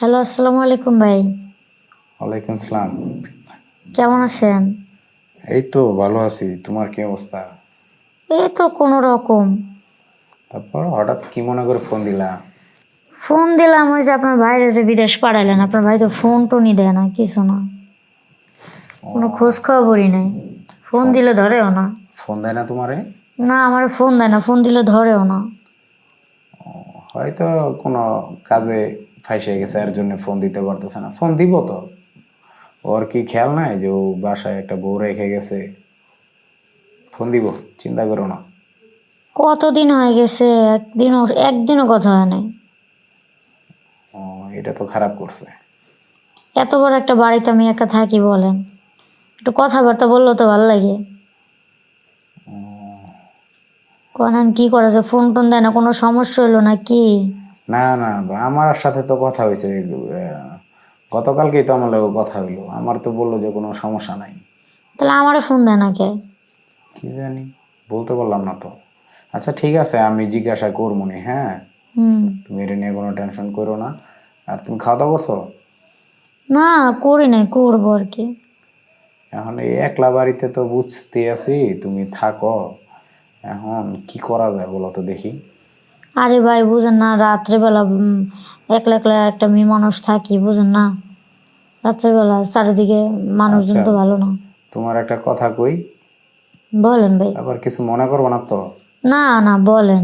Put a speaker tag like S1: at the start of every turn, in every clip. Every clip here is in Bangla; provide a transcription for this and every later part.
S1: হ্যালো, আসসালামু আলাইকুম ভাই।
S2: ওয়ালাইকুম সালাম।
S1: কেমন আছেন?
S2: এই তো ভালো আছি, তোমার কি অবস্থা?
S1: এই তো কোনো রকম।
S2: তারপর হঠাৎ কি মনে করে ফোন দিলা?
S1: ফোন দিলাম ওই যে আপনার ভাইরে যে বিদেশ পাঠাইলেন, আপনার ভাই তো ফোন টোনই দেয় না, কিছু না, কোনো খোঁজ খবরই নাই। ফোন
S2: ফোন
S1: দিলে ধরেও না।
S2: ফোন দেয় না তোমারে?
S1: না, আমার ফোন দেয় না, ফোন দিলে ধরেও না।
S2: হয়তো কোনো কাজে ফাঁসে গেছে, এর জন্য ফোন দিতে পারতেছে না। ফোন দিব তো। ওর কি খেয়াল নাই যে ও বাসায় একটা বউ রেখে গেছে? ফোন দিব, চিন্তা করো না।
S1: কতদিন হয়ে গেছে, একদিনও একদিনও কথা হয় নাই।
S2: ও, এটা তো খারাপ করছে।
S1: এত বড় একটা বাড়িতে আমি একা থাকি বলেন, একটু কথাবার্তা বললেও তো ভালো লাগে। কোন কি করা যায়, ফোন টোন দেয় না, কোনো সমস্যা হলো না কি?
S2: না না, আমার সাথে তো কথা হয়েছে। গতকালকেই তো আমার লোক কথা হইলো, আমার তো বললো যে কোনো সমস্যা নাই।
S1: তাহলে আমারে ফোন দেয় না কে?
S2: কি জানি, বলতে পারলাম না তো। আচ্ছা ঠিক আছে, আমি জিজ্ঞাসা করবো নি, হ্যাঁ।
S1: হুম।
S2: তুমি এটা নিয়ে কোনো টেনশন করো না। আর তুমি খাওয়া দাওয়া করছো?
S1: না, করি নাই, করবো আর কি।
S2: এখন এই একলা বাড়িতে তো বুঝতে আছি, তুমি থাকো। এখন কি করা যায় বলো তো দেখি।
S1: আরে ভাই বুঝেন না, রাত্রেবেলা একলা একলা একটা মেয়ে মানুষ থাকি, বুঝেন না। রাত্রেবেলা চারিদিকে মানুষজন
S2: আচ্ছা,
S1: তো ভালো না।
S2: তোমার একটা কথা কই,
S1: বলেন ভাই।
S2: আবার কিছু মনে করবো না তো।
S1: না না, বলেন।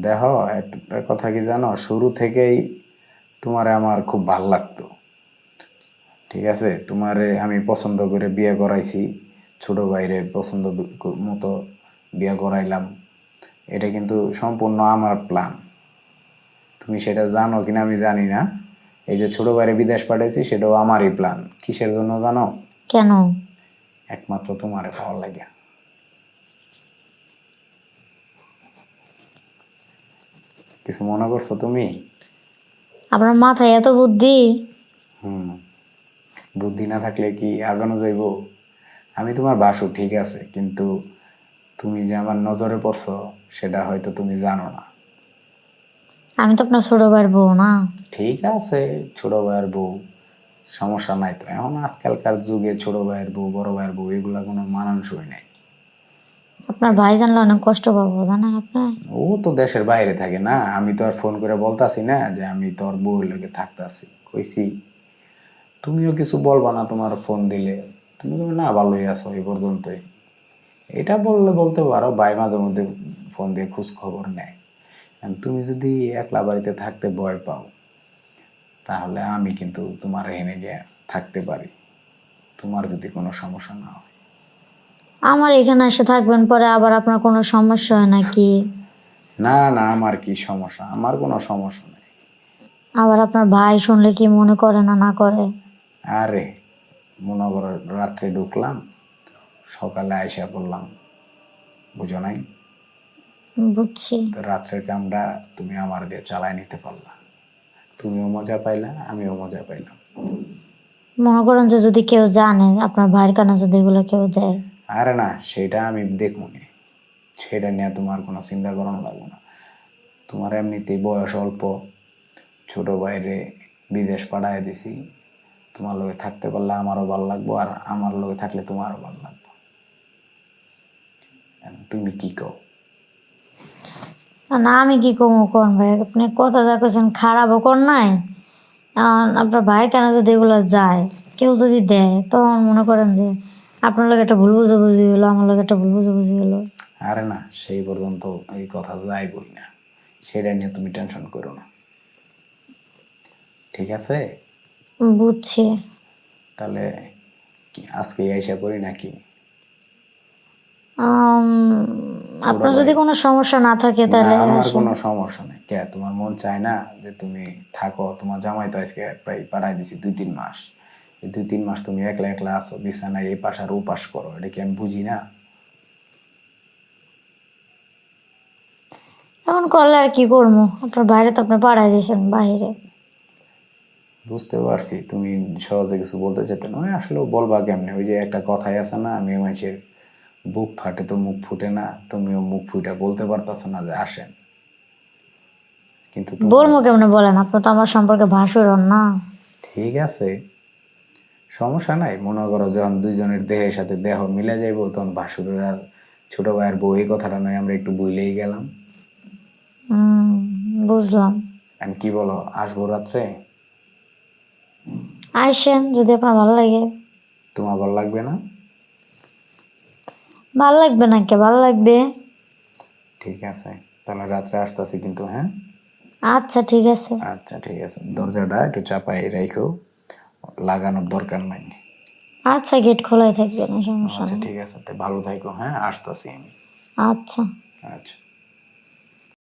S2: দেখো, একটা কথা কি জানো, শুরু থেকেই তোমারে আমার খুব ভাল লাগতো। ঠিক আছে, তোমারে আমি পছন্দ করে বিয়ে করাইছি। ছোট ভাইরে পছন্দ মতো বিয়ে করাইলাম। এটা কিন্তু সম্পূর্ণ আমার প্ল্যান। তুমি সেটা জানো কিনা আমি জানি না। এই যে ছোট ভাইরে বিদেশ পাঠাইছি, সেটাও আমারই প্ল্যান। কিসের জন্য জানো?
S1: কেন?
S2: একমাত্র তোমারে পাওয়ার লাগে। কিছু মনে করছো তুমি?
S1: আপনার মাথায় এত বুদ্ধি?
S2: হুম। বুদ্ধি না থাকলে কি আগানো যাইব? আমি তোমার বাসু ঠিক আছে, কিন্তু তুমি যে আমার নজরে পড়ছো সেটা হয়তো তুমি জানো না।
S1: আমি তো আপনার ছোট ভাইয়ের বউ না?
S2: ঠিক আছে, ছোট ভাইয়ের বউ, সমস্যা নাই তো। এখন আজকালকার যুগে ছোট ভাইয়ের বউ, বড় ভাইয়ের বউ, এগুলা কোনো মানানসই নাই।
S1: আপনার ভাই জানলে অনেক কষ্ট পাবো, জানেন আপনার।
S2: ও তো দেশের বাইরে থাকে না, আমি তো আর ফোন করে বলতাছি না যে আমি তোর বউয়ের লগে থাকতাছি। কইছি তুমিও কিছু বলবা না তোমার ফোন দিলে। তুমি বলবে, না ভালোই আছো এই পর্যন্তই। এটা বললে বলতে পারো, ভাই মাঝে মধ্যে ফোন দিয়ে খোঁজ খবর নেয়। আর তুমি যদি একলা বাড়িতে থাকতে ভয় পাও, তাহলে আমি কিন্তু তোমার এনে গিয়ে থাকতে পারি, তোমার যদি কোনো সমস্যা না হয়।
S1: আমার এখানে এসে থাকবেন, পরে আবার আপনার কোনো সমস্যা হয় নাকি?
S2: না না, আমার কি সমস্যা? আমার কোনো সমস্যা নেই।
S1: আবার আপনার ভাই শুনলে কি মনে করে না না করে?
S2: আরে, মনে করো রাত্রে ঢুকলাম, সকালে আইসা বললাম, বুঝো নাই?
S1: বুঝছি।
S2: তো রাত্রের কামটা তুমি আমার দিয়ে চালায় নিতে পারলা। তুমিও মজা পাইলা, আমিও মজা পাইলাম।
S1: মনে করেন যে যদি কেউ জানে আপনার ভাইয়ের কানে যদি এগুলো কেউ দেয়?
S2: আরে না, সেটা আমি দেখবো নি। সেটা নিয়ে তোমার কোনো চিন্তা করানো লাগবে না। তোমার এমনিতেই বয়স অল্প, ছোট ভাইরে বিদেশ পাঠায় দিছি। তোমার লগে থাকতে পারলে আমারও ভালো লাগবো, আর আমার লগে থাকলে তোমারও ভালো লাগবে। তুমি কি কও?
S1: না, আমি কি কমু কোন ভাই, আপনি কথা যা করছেন খারাপও কোন নাই। আপনার ভাইয়ের কানে যদি এগুলো যায়, কেউ যদি দেয়, তখন মনে করেন যে আপনার লোক একটা ভুল বুঝাবুঝি হলো, আমার লোক একটা ভুল বুঝাবুঝি হলো।
S2: আরে না, সেই পর্যন্ত এই কথা যাইবই না। সেটা নিয়ে তুমি টেনশন করো না, ঠিক আছে?
S1: বুঝছি।
S2: তাহলে কি আজকে আইসা করি নাকি?
S1: আম,
S2: ছোট
S1: আপনার
S2: ভাই,
S1: যদি কোনো সমস্যা না থাকে
S2: না
S1: তাহলে
S2: আমার
S1: আসেন।
S2: কোনো সমস্যা নেই। কে তোমার মন চায় না যে তুমি থাকো? তোমার জামাই তো আজকে প্রায় পাঠাই দিছি 2-3 মাস। এই 2-3 মাস তুমি একলা একলা আছো বিছানায়, এই পাশ আর ও পাশ করো, এটা কি আমি বুঝি না?
S1: এখন করলে আর কি করবো, আপনার বাইরে তো আপনি পাঠাই দিয়েছেন বাইরে।
S2: বুঝতে পারছি তুমি সহজে কিছু বলতে চাইতে না, ওই আসলে বলবা কেমনে? ওই যে একটা কথাই আছে না, মেয়ে মানুষের বুক ফাটে তো মুখ ফুটে না। তুমিও মুখ ফুটে বলতে পারতাছ না যে আসেন। কিন্তু
S1: বলবো কেমনে বলেন, আপনি তো আমার সম্পর্কে ভাসুর হন না।
S2: ঠিক আছে, সমস্যা নাই। মনে করো যখন দুইজনের দেহের সাথে দেহ মিলে যাইব তখন ভাসুরের আর ছোট ভাইয়ের বউ এই কথাটা নয় আমরা একটু ভুলেই গেলাম।
S1: বুঝলাম।
S2: আমি কি বলো, আসবো রাত্রে?
S1: আইসেন যদি আপনার ভালো লাগে।
S2: তোমার ভালো লাগবে না?
S1: ভালো লাগবে না কে, ভালো লাগবে।
S2: ঠিক আছে, তাহলে রাত্রে আসতেছি কিন্তু, হ্যাঁ?
S1: আচ্ছা ঠিক আছে।
S2: আচ্ছা ঠিক আছে, দরজাটা একটু চাপাই রাখো, লাগানোর দরকার নাই।
S1: আচ্ছা গেট খোলাই থাকবে না, সমস্যা
S2: আচ্ছা
S1: নেই।
S2: ঠিক আছে, তাই ভালো থাকো, হ্যাঁ? আসতেছি আমি।
S1: আচ্ছা।
S2: আচ্ছা।